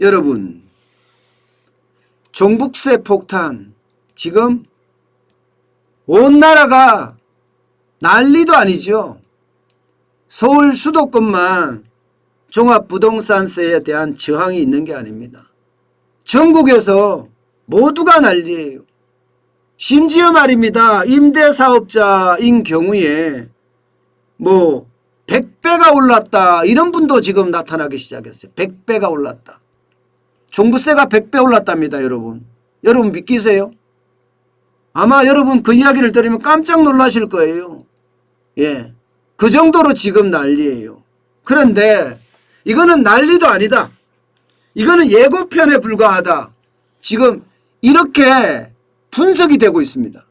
여러분, 종부세 폭탄 지금 온 나라가 난리도 아니죠. 서울 수도권만 종합부동산세에 대한 저항이 있는 게 아닙니다. 전국에서 모두가 난리예요. 심지어 말입니다. 임대사업자인 경우에 뭐 100배가 올랐다 이런 분도 지금 나타나기 시작했어요. 100배가 올랐다. 종부세가 100배 올랐답니다. 여러분. 여러분 믿기세요? 아마 여러분 그 이야기를 들으면 깜짝 놀라실 거예요. 예, 그 정도로 지금 난리예요. 그런데 이거는 난리도 아니다. 이거는 예고편에 불과하다. 지금 이렇게 분석이 되고 있습니다.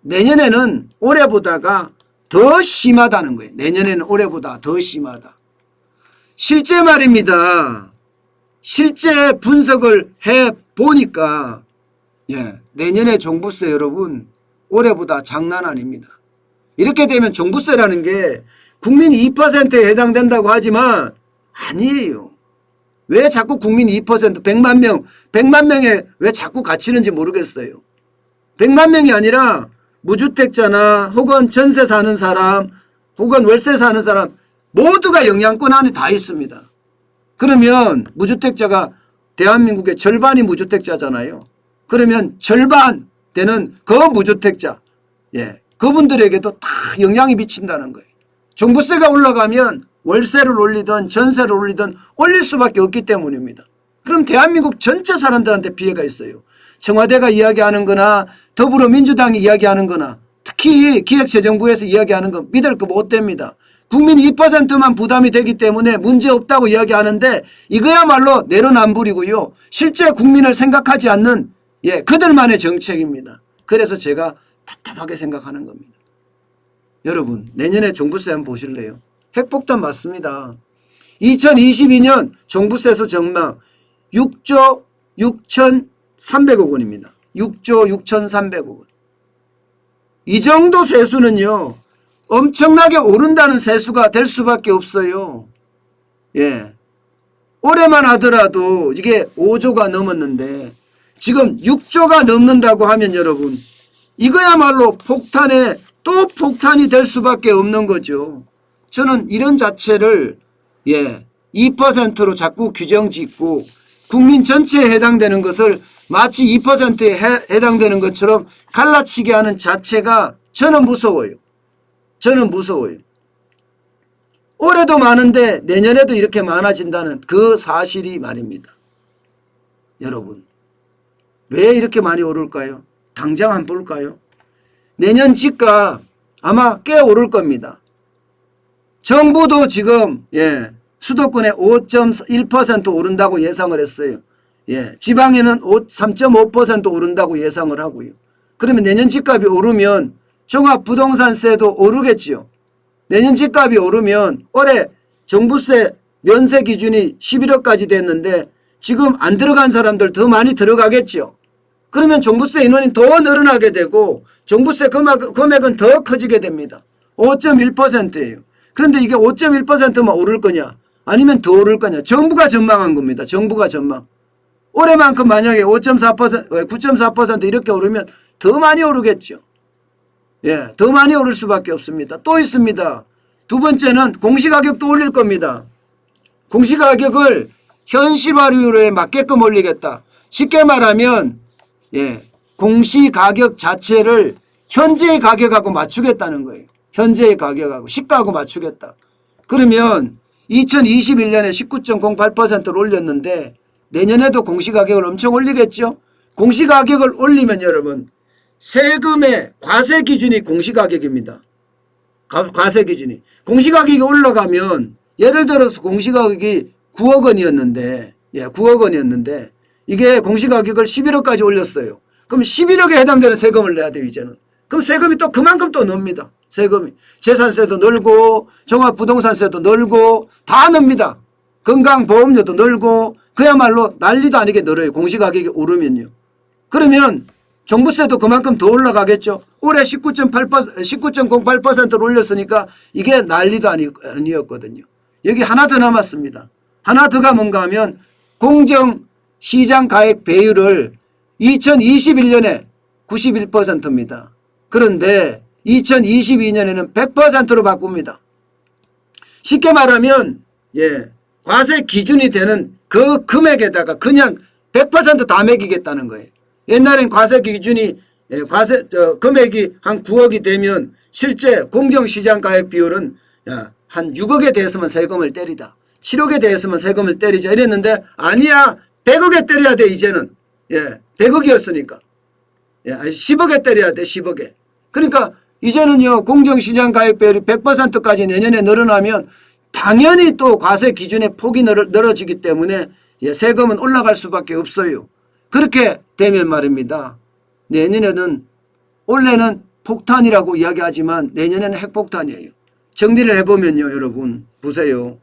내년에는 올해보다가 더 심하다는 거예요. 내년에는 올해보다 더 심하다. 실제 말입니다. 실제 분석을 해보니까 내년에 종부세 여러분 올해보다 장난 아닙니다. 이렇게 되면 종부세라는 게 국민 2%에 해당된다고 하지만 아니에요. 왜 자꾸 국민 2% 100만 명에 왜 자꾸 갇히는지 모르겠어요. 100만 명이 아니라 무주택자나 혹은 전세 사는 사람 혹은 월세 사는 사람 모두가 영향권 안에 다 있습니다. 그러면 무주택자가 대한민국의 절반이 무주택자잖아요. 그러면 절반 되는 그 무주택자 그분들에게도 다 영향이 미친다는 거예요. 종부세가 올라가면 월세를 올리든 전세를 올리든 올릴 수밖에 없기 때문입니다. 그럼 대한민국 전체 사람들한테 피해가 있어요. 청와대가 이야기하는 거나 더불어민주당이 이야기하는 거나 특히 기획재정부에서 이야기하는 거 믿을 거 못 됩니다. 국민 2%만 부담이 되기 때문에 문제없다고 이야기하는데 이거야말로 내로남불이고요. 실제 국민을 생각하지 않는 그들만의 정책입니다. 그래서 제가 답답하게 생각하는 겁니다. 여러분 내년에 종부세 한번 보실래요? 핵폭탄 맞습니다. 2022년 종부세수 전망 6조 6,300억 원입니다. 6조 6,300억 원. 이 정도 세수는요. 엄청나게 오른다는 세수가 될 수밖에 없어요. 올해만 하더라도 이게 5조가 넘었는데 지금 6조가 넘는다고 하면 여러분 이거야말로 폭탄에 또 폭탄이 될 수밖에 없는 거죠. 저는 이런 자체를 2%로 자꾸 규정 짓고 국민 전체에 해당되는 것을 마치 2%에 해당되는 것처럼 갈라치게 하는 자체가 저는 무서워요. 저는 무서워요. 올해도 많은데 내년에도 이렇게 많아진다는 그 사실이 말입니다. 여러분 왜 이렇게 많이 오를까요? 당장 한번 볼까요? 내년 집값 아마 꽤 오를 겁니다. 정부도 지금 수도권에 5.1% 오른다고 예상을 했어요. 지방에는 3.5% 오른다고 예상을 하고요. 그러면 내년 집값이 오르면 종합부동산세도 오르겠지요. 내년 집값이 오르면 올해 종부세 면세 기준이 11억까지 됐는데 지금 안 들어간 사람들 더 많이 들어가겠죠. 그러면 종부세 인원이 더 늘어나게 되고 종부세 금액은 더 커지게 됩니다. 5.1%예요. 그런데 이게 5.1%만 오를 거냐 아니면 더 오를 거냐 정부가 전망한 겁니다. 정부가 전망. 올해만큼 만약에 5.4% 9.4% 이렇게 오르면 더 많이 오르겠죠. 더 많이 오를 수밖에 없습니다. 또 있습니다. 두 번째는 공시가격도 올릴 겁니다. 공시가격을 현실화율에 맞게끔 올리겠다. 쉽게 말하면 공시가격 자체를 현재의 가격하고 맞추겠다는 거예요. 현재의 가격하고 시가하고 맞추겠다. 그러면 2021년에 19.08%를 올렸는데 내년에도 공시가격을 엄청 올리겠죠. 공시가격을 올리면 여러분 세금의 과세 기준이 공시가격입니다. 과세 기준이. 공시가격이 올라가면 예를 들어서 공시가격이 9억 원이었는데 9억 원이었는데 이게 공시가격을 11억까지 올렸어요. 그럼 11억에 해당되는 세금을 내야 돼요. 이제는. 그럼 세금이 또 그만큼 또 넣습니다. 세금이. 재산세도 늘고 종합부동산세도 늘고 다 넣습니다. 건강보험료도 늘고 그야말로 난리도 아니게 늘어요. 공시가격이 오르면요. 그러면 종부세도 그만큼 더 올라가겠죠. 올해 19.08%를 올렸으니까 이게 난리도 아니었거든요. 여기 하나 더 남았습니다. 하나 더가 뭔가 하면 공정시장가액 배율을 2021년에 91%입니다. 그런데 2022년에는 100%로 바꿉니다. 쉽게 말하면 과세 기준이 되는 그 금액에다가 그냥 100% 다 매기겠다는 거예요. 옛날엔 과세 기준이 금액이 한 9억이 되면 실제 공정시장가액 비율은 한 6억에 대해서만 세금을 때리다. 7억에 대해서만 세금을 때리자 이랬는데 아니야 100억에 때려야 돼 이제는. 100억이었으니까. 10억에 때려야 돼 10억에. 그러니까 이제는요 공정시장가액 비율이 100%까지 내년에 늘어나면 당연히 또 과세 기준의 폭이 늘어지기 때문에 세금은 올라갈 수밖에 없어요. 그렇게 되면 말입니다. 내년에는 올해는 폭탄이라고 이야기하지만 내년에는 핵폭탄이에요. 정리를 해보면요 여러분 보세요.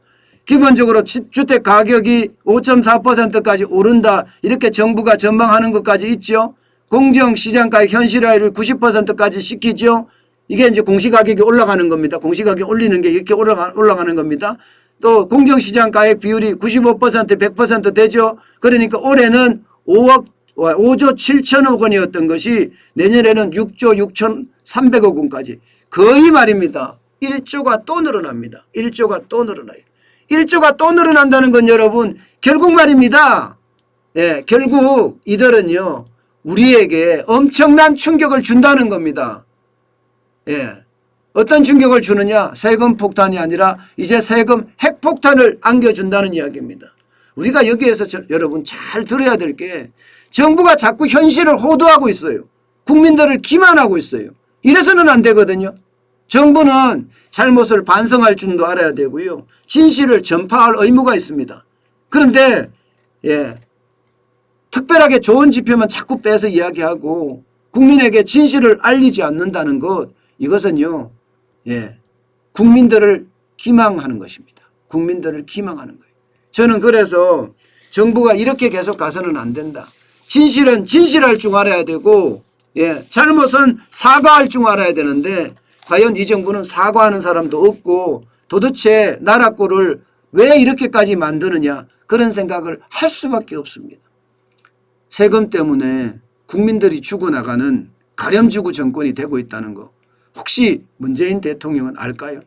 기본적으로 주택 가격이 5.4%까지 오른다 이렇게 정부가 전망하는 것까지 있죠. 공정시장가액 현실화율을 90%까지 시키죠. 이게 이제 공시가격이 올라가는 겁니다. 공시가격 올리는 게 이렇게 올라가는 겁니다. 또 공정시장가액 비율이 95% 100% 되죠. 그러니까 올해는 5조 7천억 원이었던 것이 내년에는 6조 6,300억 원까지 거의 말입니다. 1조가 또 늘어납니다. 1조가 또 늘어나요. 1조가 또 늘어난다는 건 여러분 결국 말입니다. 결국 이들은요 우리에게 엄청난 충격을 준다는 겁니다. 어떤 충격을 주느냐? 세금 폭탄이 아니라 이제 세금 핵폭탄을 안겨준다는 이야기입니다. 우리가 여기에서 여러분 잘 들어야 될 게 정부가 자꾸 현실을 호도하고 있어요. 국민들을 기만하고 있어요. 이래서는 안 되거든요. 정부는 잘못을 반성할 줄도 알아야 되고요. 진실을 전파할 의무가 있습니다. 그런데 특별하게 좋은 지표만 자꾸 빼서 이야기하고 국민에게 진실을 알리지 않는다는 것 이것은요 국민들을 기망하는 것입니다. 국민들을 기망하는 거예요. 저는 그래서 정부가 이렇게 계속 가서는 안 된다. 진실은 진실할 줄 알아야 되고 잘못은 사과할 줄 알아야 되는데 과연 이 정부는 사과하는 사람도 없고 도대체 나라 꼴을 왜 이렇게까지 만드느냐 그런 생각을 할 수밖에 없습니다. 세금 때문에 국민들이 죽어나가는 가렴지구 정권이 되고 있다는 거 혹시 문재인 대통령은 알까요?